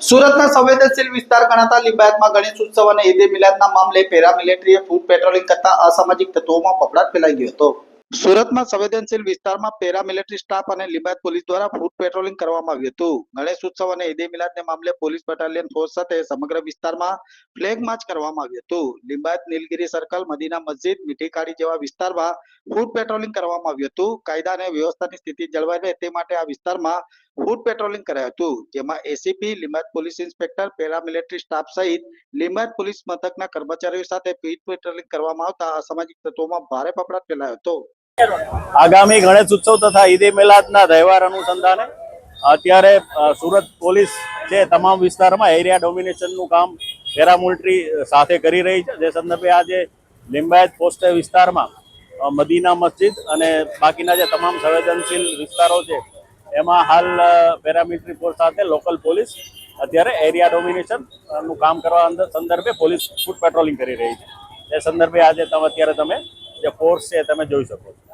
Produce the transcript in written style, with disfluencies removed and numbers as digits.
સુરતના સંવેદનશીલ વિસ્તાર ગણાતા લિંબાયતમાં ગણેશ ઉત્સવ અને ઈદે મિલાદના મામલે પેરામિલિટરીએ ફૂટ પેટ્રોલિંગ કરતા અસામાજિક તત્વોમાં ફફડાટ ફેલાઈ ગયો હતો। સુરતમાં સંવેદનશીલ વિસ્તારમાં પેરામિલિટરી સ્ટાફ અને લિંબાયત પોલીસ દ્વારા ફૂટ પેટ્રોલિંગ કરવામાં આવ્યું હતું। ગણેશ ઉત્સવ અને ઈદે મિલાદને મામલે પોલીસ બટાલિયન ફોર્સ સાથે સમગ્ર વિસ્તારમાં ફ્લેગ માર્ચ કરવામાં આવ્યું હતું। લિંબાયત નીલગિરી સર્કલ, મદીના મસ્જિદ, મીઠીખાડી જેવા વિસ્તારમાં ફૂટ પેટ્રોલિંગ કરવામાં આવ્યું હતું। કાયદા અને વ્યવસ્થાની સ્થિતિ જળવાઈ રહે તે માટે આ વિસ્તારમાં ફૂટ પેટ્રોલિંગ કરાયું હતું, જેમાં ACP, Limbayat police inspector, paramilitary staff સહિત લિંબાયત પોલીસ મથકના કર્મચારીઓ સાથે ફૂટ પેટ્રોલિંગ કરવામાં આવતા અસામાજિક તત્વોમાં ભારે ફફડાટ ફેલાયો હતો। આગામી ગણેશ ઉત્સવ તથા ઈદે મિલાદના તહેવાર અનુસંધાને અત્યારે સુરત પોલીસ છે તમામ વિસ્તારમાં એરિયા ડોમિનેશનનું કામ પેરામિલિટરી સાથે કરી રહી છે। જે સંદર્ભે આજે લિંબાયત પોસ્ટ વિસ્તારમાં મદીના મસ્જિદ અને બાકીના જે તમામ સંવેદનશીલ વિસ્તારો છે એમાં હાલ પેરામિલિટરી ફોર્સ સાથે લોકલ પોલીસ અત્યારે એરિયા ડોમિનેશનનું કામ કરવા સંદર્ભે પોલીસ ફૂટ પેટ્રોલિંગ કરી રહી છે। એ સંદર્ભે આજે અત્યારે તમે જે ફોર્સ છે તમે જોઈ શકો છો।